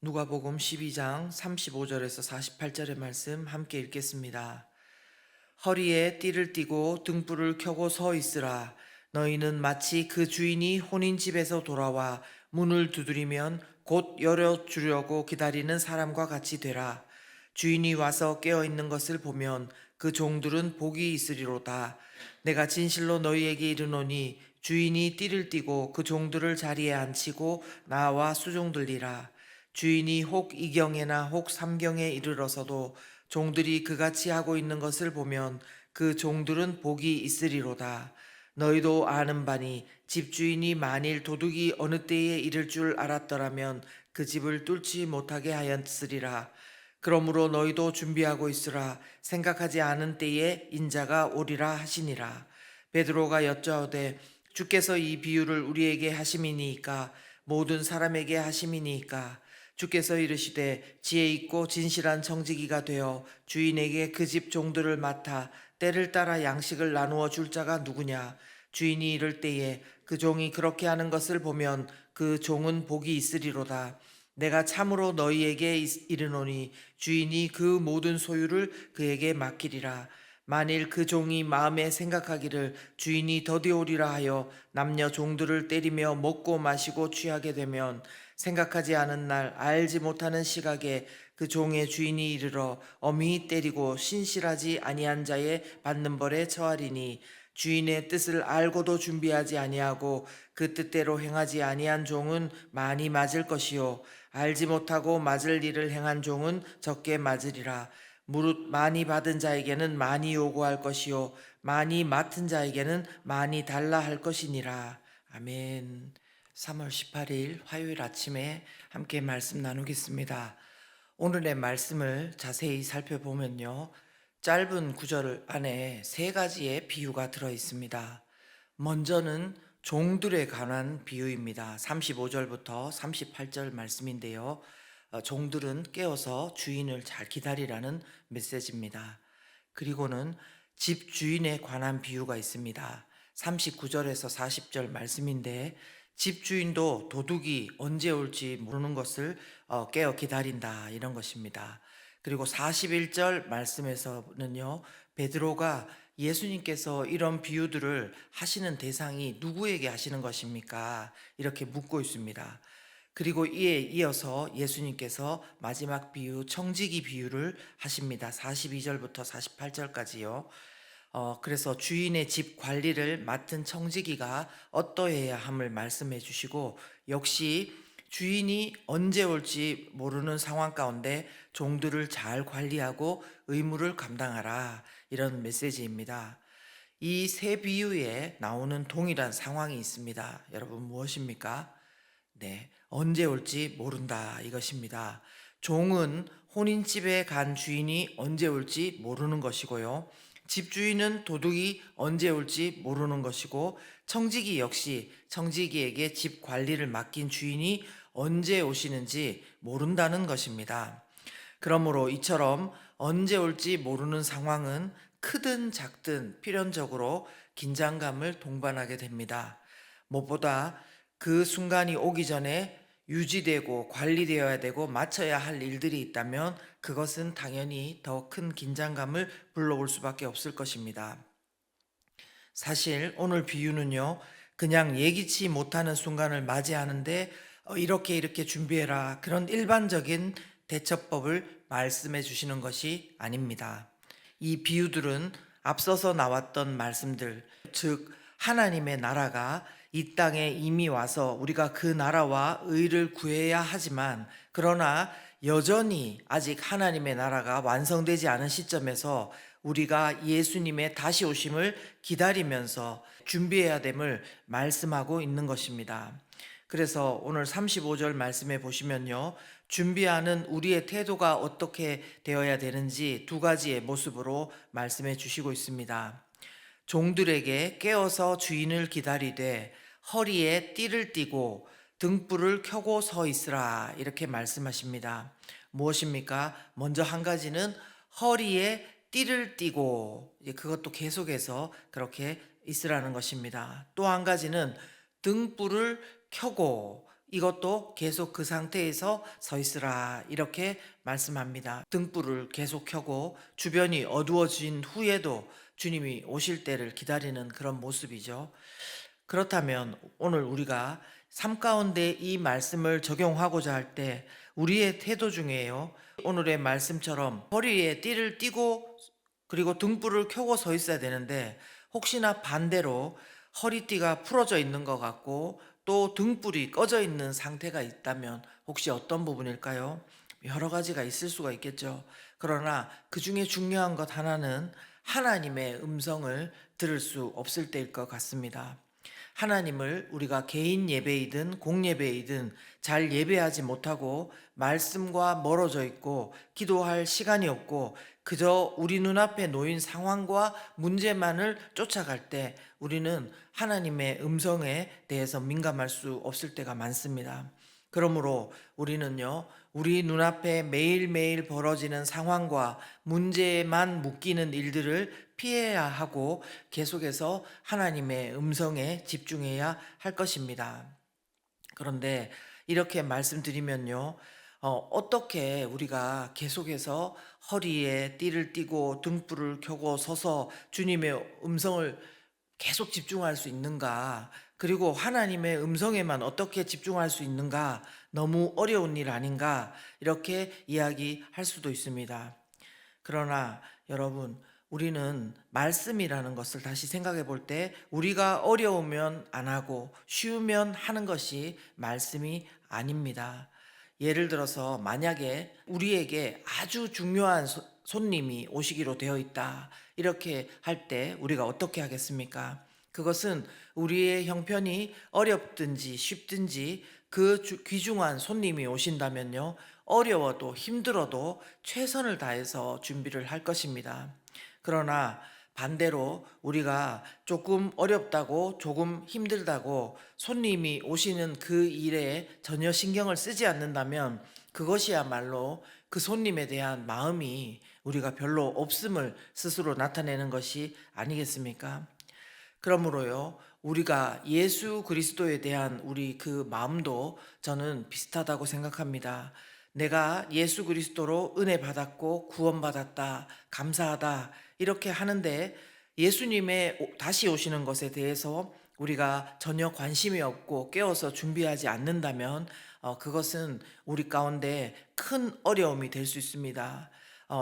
누가복음 12장 35절에서 48절의 말씀 함께 읽겠습니다. 허리에 띠를 띠고 등불을 켜고 서 있으라. 너희는 마치 그 주인이 혼인집에서 돌아와 문을 두드리면 곧 열어주려고 기다리는 사람과 같이 되라. 주인이 와서 깨어 있는 것을 보면 그 종들은 복이 있으리로다. 내가 진실로 너희에게 이르노니 주인이 띠를 띠고 그 종들을 자리에 앉히고 나와 수종들리라. 주인이 혹 이경에나 혹 삼경에 이르러서도 종들이 그같이 하고 있는 것을 보면 그 종들은 복이 있으리로다. 너희도 아는 바니 집주인이 만일 도둑이 어느 때에 이를 줄 알았더라면 그 집을 뚫지 못하게 하였으리라. 그러므로 너희도 준비하고 있으라. 생각하지 않은 때에 인자가 오리라 하시니라. 베드로가 여짜오되 주께서 이 비유를 우리에게 하심이니이까 모든 사람에게 하심이니이까 주께서 이르시되 지혜 있고 진실한 청지기가 되어 주인에게 그 집 종들을 맡아 때를 따라 양식을 나누어 줄 자가 누구냐. 주인이 이를 때에 그 종이 그렇게 하는 것을 보면 그 종은 복이 있으리로다. 내가 참으로 너희에게 이르노니 주인이 그 모든 소유를 그에게 맡기리라. 만일 그 종이 마음에 생각하기를 주인이 더디오리라 하여 남녀 종들을 때리며 먹고 마시고 취하게 되면 생각하지 않은 날 알지 못하는 시각에 그 종의 주인이 이르러 엄히 때리고 신실하지 아니한 자의 받는 벌에 처하리니 주인의 뜻을 알고도 준비하지 아니하고 그 뜻대로 행하지 아니한 종은 많이 맞을 것이요 알지 못하고 맞을 일을 행한 종은 적게 맞으리라. 무릇 많이 받은 자에게는 많이 요구할 것이요 많이 맡은 자에게는 많이 달라 할 것이니라. 아멘. 3월 18일 화요일 아침에 함께 말씀 나누겠습니다. 오늘의 말씀을 자세히 살펴보면요, 짧은 구절 안에 세 가지의 비유가 들어 있습니다. 먼저는 종들에 관한 비유입니다. 35절부터 38절 말씀인데요. 종들은 깨어서 주인을 잘 기다리라는 메시지입니다. 그리고는 집 주인에 관한 비유가 있습니다. 39절에서 40절 말씀인데 집 주인도 도둑이 언제 올지 모르는 것을 깨어 기다린다, 이런 것입니다. 그리고 41절 말씀에서는요, 베드로가 예수님께서 이런 비유들을 하시는 대상이 누구에게 하시는 것입니까? 이렇게 묻고 있습니다. 그리고 이에 이어서 예수님께서 마지막 비유, 청지기 비유를 하십니다. 42절부터 48절까지요. 그래서 주인의 집 관리를 맡은 청지기가 어떠해야 함을 말씀해 주시고, 역시 주인이 언제 올지 모르는 상황 가운데 종들을 잘 관리하고 의무를 감당하라, 이런 메시지입니다. 이 세 비유에 나오는 동일한 상황이 있습니다. 여러분, 무엇입니까? 네, 언제 올지 모른다, 이것입니다. 종은 혼인집에 간 주인이 언제 올지 모르는 것이고요. 집주인은 도둑이 언제 올지 모르는 것이고, 청지기 역시 청지기에게 집 관리를 맡긴 주인이 언제 오시는지 모른다는 것입니다. 그러므로 이처럼 언제 올지 모르는 상황은 크든 작든 필연적으로 긴장감을 동반하게 됩니다. 무엇보다 그 순간이 오기 전에 유지되고 관리되어야 되고 마쳐야 할 일들이 있다면 그것은 당연히 더 큰 긴장감을 불러올 수밖에 없을 것입니다. 사실 오늘 비유는요, 그냥 예기치 못하는 순간을 맞이하는데 이렇게 준비해라, 그런 일반적인 대처법을 말씀해 주시는 것이 아닙니다. 이 비유들은 앞서서 나왔던 말씀들, 즉 하나님의 나라가 이 땅에 이미 와서 우리가 그 나라와 의를 구해야 하지만, 그러나 여전히 아직 하나님의 나라가 완성되지 않은 시점에서 우리가 예수님의 다시 오심을 기다리면서 준비해야 됨을 말씀하고 있는 것입니다. 그래서 오늘 35절 말씀에 보시면요, 준비하는 우리의 태도가 어떻게 되어야 되는지 두 가지의 모습으로 말씀해 주시고 있습니다. 종들에게 깨어서 주인을 기다리되 허리에 띠를 띠고 등불을 켜고 서 있으라, 이렇게 말씀하십니다. 무엇입니까? 먼저 한 가지는 허리에 띠를 띠고, 그것도 계속해서 그렇게 있으라는 것입니다. 또 한 가지는 등불을 켜고, 이것도 계속 그 상태에서 서 있으라 이렇게 말씀합니다. 등불을 계속 켜고 주변이 어두워진 후에도 주님이 오실 때를 기다리는 그런 모습이죠. 그렇다면 오늘 우리가 삶 가운데 이 말씀을 적용하고자 할 때 우리의 태도 중에요, 오늘의 말씀처럼 허리에 띠를 띠고 그리고 등불을 켜고 서 있어야 되는데, 혹시나 반대로 허리띠가 풀어져 있는 것 같고 또 등불이 꺼져 있는 상태가 있다면 혹시 어떤 부분일까요? 여러 가지가 있을 수가 있겠죠. 그러나 그 중에 중요한 것 하나는 하나님의 음성을 들을 수 없을 때일 것 같습니다. 하나님을 우리가 개인 예배이든 공예배이든 잘 예배하지 못하고 말씀과 멀어져 있고 기도할 시간이 없고 그저 우리 눈앞에 놓인 상황과 문제만을 쫓아갈 때 우리는 하나님의 음성에 대해서 민감할 수 없을 때가 많습니다. 그러므로 우리는요, 우리 눈앞에 매일매일 벌어지는 상황과 문제만 묶이는 일들을 피해야 하고 계속해서 하나님의 음성에 집중해야 할 것입니다. 그런데 이렇게 말씀드리면요, 어떻게 우리가 계속해서 허리에 띠를 띠고 등불을 켜고 서서 주님의 음성을 계속 집중할 수 있는가? 그리고 하나님의 음성에만 어떻게 집중할 수 있는가? 너무 어려운 일 아닌가? 이렇게 이야기할 수도 있습니다. 그러나 여러분, 우리는 말씀이라는 것을 다시 생각해 볼 때 우리가 어려우면 안 하고 쉬우면 하는 것이 말씀이 아닙니다. 예를 들어서 만약에 우리에게 아주 중요한 손님이 오시기로 되어 있다, 이렇게 할 때 우리가 어떻게 하겠습니까? 그것은 우리의 형편이 어렵든지 쉽든지 그 귀중한 손님이 오신다면요, 어려워도 힘들어도 최선을 다해서 준비를 할 것입니다. 그러나 반대로 우리가 조금 어렵다고 조금 힘들다고 손님이 오시는 그 일에 전혀 신경을 쓰지 않는다면 그것이야말로 그 손님에 대한 마음이 우리가 별로 없음을 스스로 나타내는 것이 아니겠습니까? 그러므로요, 우리가 예수 그리스도에 대한 우리 그 마음도 저는 비슷하다고 생각합니다. 내가 예수 그리스도로 은혜 받았고 구원받았다, 감사하다, 이렇게 하는데 예수님의 다시 오시는 것에 대해서 우리가 전혀 관심이 없고 깨어서 준비하지 않는다면 그것은 우리 가운데 큰 어려움이 될 수 있습니다.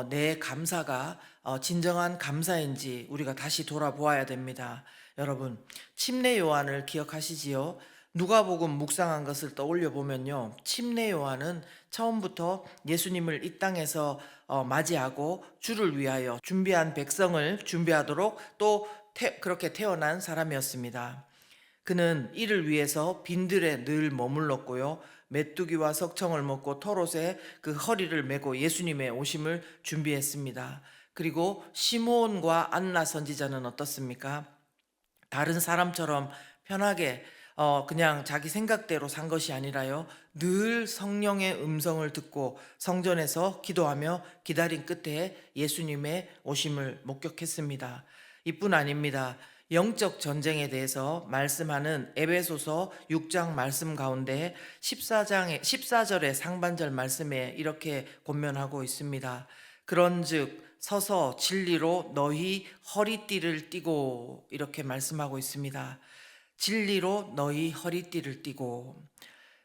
내 감사가 진정한 감사인지 우리가 다시 돌아보아야 됩니다. 여러분, 침례 요한을 기억하시지요? 누가복음 묵상한 것을 떠올려 보면요, 침례 요한은 처음부터 예수님을 이 땅에서 맞이하고 주를 위하여 준비한 백성을 준비하도록 또 그렇게 태어난 사람이었습니다. 그는 이를 위해서 빈들에 늘 머물렀고요, 메뚜기와 석청을 먹고 털옷에 그 허리를 메고 예수님의 오심을 준비했습니다. 그리고 시므온과 안나 선지자는 어떻습니까? 다른 사람처럼 편하게 그냥 자기 생각대로 산 것이 아니라요, 늘 성령의 음성을 듣고 성전에서 기도하며 기다린 끝에 예수님의 오심을 목격했습니다. 이뿐 아닙니다. 영적 전쟁에 대해서 말씀하는 에베소서 6장 말씀 가운데 14절의 상반절 말씀에 이렇게 권면하고 있습니다. 그런즉 서서 진리로 너희 허리띠를 띠고, 이렇게 말씀하고 있습니다. 진리로 너희 허리띠를 띠고.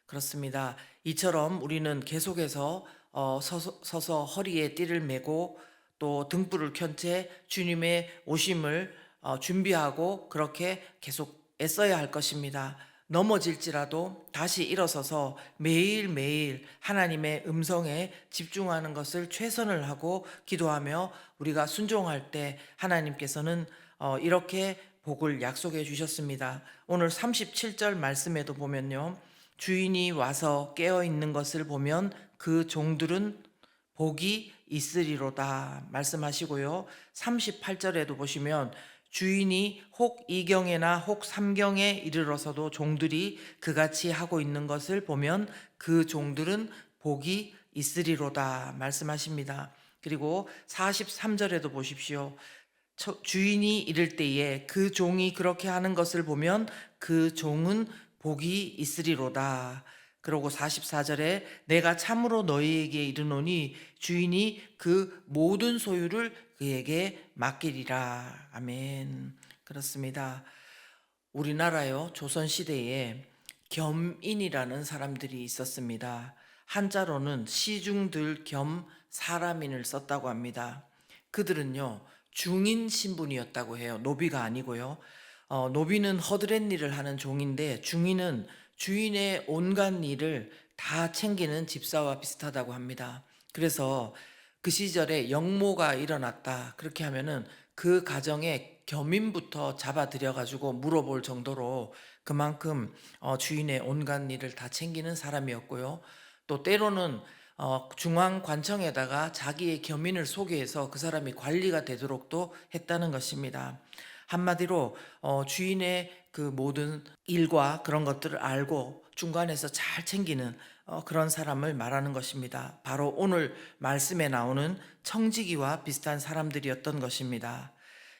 그렇습니다. 이처럼 우리는 계속해서 서서 허리에 띠를 메고 또 등불을 켠 채 주님의 오심을 준비하고 그렇게 계속 애써야 할 것입니다. 넘어질지라도 다시 일어서서 매일매일 하나님의 음성에 집중하는 것을 최선을 하고 기도하며 우리가 순종할 때 하나님께서는 이렇게 복을 약속해 주셨습니다. 오늘 37절 말씀에도 보면요, 주인이 와서 깨어 있는 것을 보면 그 종들은 복이 있으리로다 말씀하시고요, 38절에도 보시면 주인이 혹 이경에나 혹 삼경에 이르러서도 종들이 그같이 하고 있는 것을 보면 그 종들은 복이 있으리로다 말씀하십니다. 그리고 43절에도 보십시오. 주인이 이를 때에 그 종이 그렇게 하는 것을 보면 그 종은 복이 있으리로다. 그러고 44절에 내가 참으로 너희에게 이르노니 주인이 그 모든 소유를 그에게 맡기리라. 아멘. 그렇습니다. 우리나라요, 조선시대에 겸인이라는 사람들이 있었습니다. 한자로는 시중들 겸 사람인을 썼다고 합니다. 그들은요, 중인 신분이었다고 해요. 노비가 아니고요. 노비는 허드렛 일을 하는 종인데 중인은 주인의 온갖 일을 다 챙기는 집사와 비슷하다고 합니다. 그래서 그 시절에 영모가 일어났다. 그렇게 하면은 그 가정에 겸임부터 잡아들여가지고 물어볼 정도로 그만큼 주인의 온갖 일을 다 챙기는 사람이었고요. 또 때로는 중앙 관청에다가 자기의 겸인을 소개해서 그 사람이 관리가 되도록도 했다는 것입니다. 한마디로 주인의 그 모든 일과 그런 것들을 알고 중간에서 잘 챙기는 그런 사람을 말하는 것입니다. 바로 오늘 말씀에 나오는 청지기와 비슷한 사람들이었던 것입니다.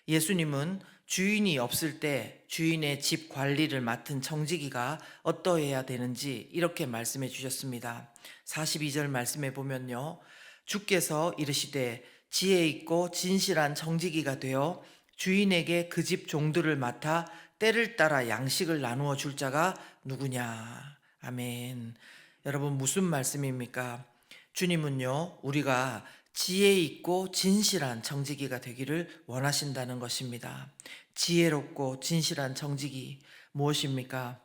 예수님은 주인이 없을 때 주인의 집 관리를 맡은 청지기가 어떠해야 되는지 이렇게 말씀해 주셨습니다. 42절 말씀해 보면요. 주께서 이르시되 지혜 있고 진실한 청지기가 되어 주인에게 그 집 종들을 맡아 때를 따라 양식을 나누어 줄 자가 누구냐. 아멘. 여러분, 무슨 말씀입니까? 주님은요, 우리가 지혜 있고 진실한 청지기가 되기를 원하신다는 것입니다. 지혜롭고 진실한 청지기 무엇입니까?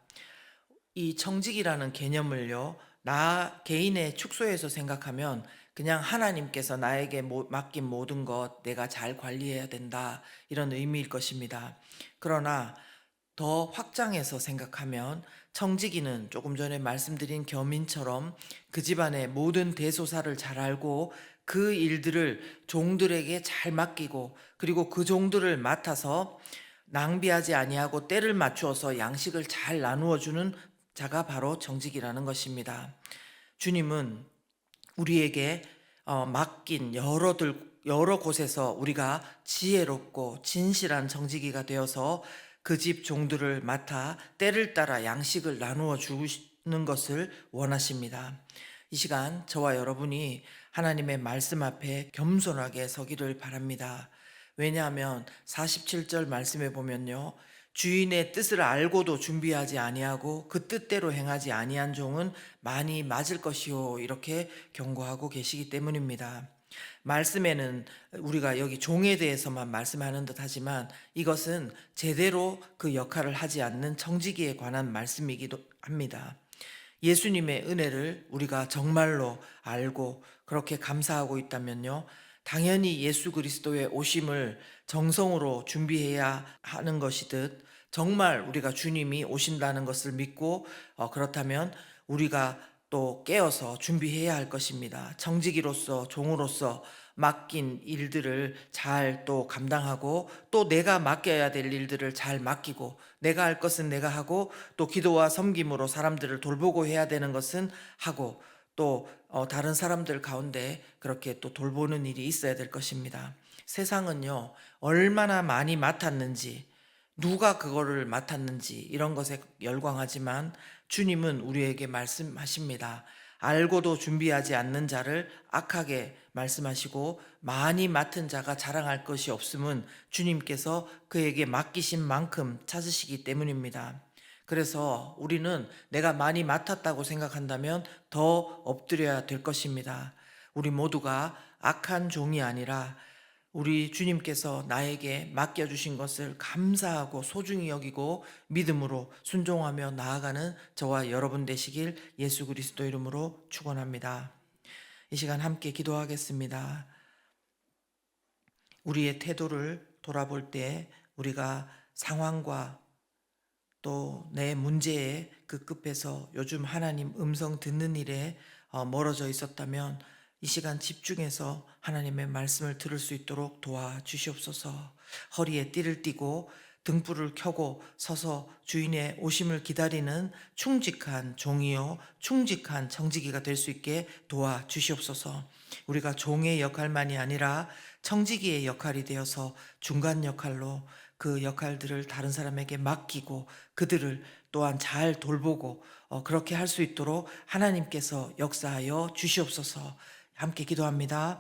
이 청지기라는 개념을요, 나 개인의 축소해서 생각하면 그냥 하나님께서 나에게 맡긴 모든 것 내가 잘 관리해야 된다, 이런 의미일 것입니다. 그러나 더 확장해서 생각하면 청지기는 조금 전에 말씀드린 겸인처럼 그 집안의 모든 대소사를 잘 알고 그 일들을 종들에게 잘 맡기고 그리고 그 종들을 맡아서 낭비하지 아니하고 때를 맞추어서 양식을 잘 나누어 주는 자가 바로 청지기라는 것입니다. 주님은 우리에게 맡긴 여러 곳에서 우리가 지혜롭고 진실한 청지기가 되어서 그 집 종들을 맡아 때를 따라 양식을 나누어 주는 것을 원하십니다. 이 시간 저와 여러분이 하나님의 말씀 앞에 겸손하게 서기를 바랍니다. 왜냐하면 47절 말씀에 보면요, 주인의 뜻을 알고도 준비하지 아니하고 그 뜻대로 행하지 아니한 종은 많이 맞을 것이요, 이렇게 경고하고 계시기 때문입니다. 말씀에는 우리가 여기 종에 대해서만 말씀하는 듯 하지만 이것은 제대로 그 역할을 하지 않는 청지기에 관한 말씀이기도 합니다. 예수님의 은혜를 우리가 정말로 알고 그렇게 감사하고 있다면요, 당연히 예수 그리스도의 오심을 정성으로 준비해야 하는 것이듯 정말 우리가 주님이 오신다는 것을 믿고 그렇다면 우리가 또 깨어서 준비해야 할 것입니다. 청지기로서, 종으로서 맡긴 일들을 잘 또 감당하고 또 내가 맡겨야 될 일들을 잘 맡기고 내가 할 것은 내가 하고 또 기도와 섬김으로 사람들을 돌보고 해야 되는 것은 하고 또 다른 사람들 가운데 그렇게 또 돌보는 일이 있어야 될 것입니다. 세상은요, 얼마나 많이 맡았는지 누가 그거를 맡았는지 이런 것에 열광하지만 주님은 우리에게 말씀하십니다. 알고도 준비하지 않는 자를 악하게 말씀하시고 많이 맡은 자가 자랑할 것이 없음은 주님께서 그에게 맡기신 만큼 찾으시기 때문입니다. 그래서 우리는 내가 많이 맡았다고 생각한다면 더 엎드려야 될 것입니다. 우리 모두가 악한 종이 아니라 우리 주님께서 나에게 맡겨주신 것을 감사하고 소중히 여기고 믿음으로 순종하며 나아가는 저와 여러분 되시길 예수 그리스도 이름으로 축원합니다. 이 시간 함께 기도하겠습니다. 우리의 태도를 돌아볼 때 우리가 상황과 또 내 문제의 그 끝에서 요즘 하나님 음성 듣는 일에 멀어져 있었다면 이 시간 집중해서 하나님의 말씀을 들을 수 있도록 도와주시옵소서. 허리에 띠를 띠고 등불을 켜고 서서 주인의 오심을 기다리는 충직한 종이요 충직한 청지기가 될 수 있게 도와주시옵소서. 우리가 종의 역할만이 아니라 청지기의 역할이 되어서 중간 역할로 그 역할들을 다른 사람에게 맡기고 그들을 또 또한 잘 돌보고 그렇게 할 수 있도록 하나님께서 역사하여 주시옵소서. 함께 기도합니다.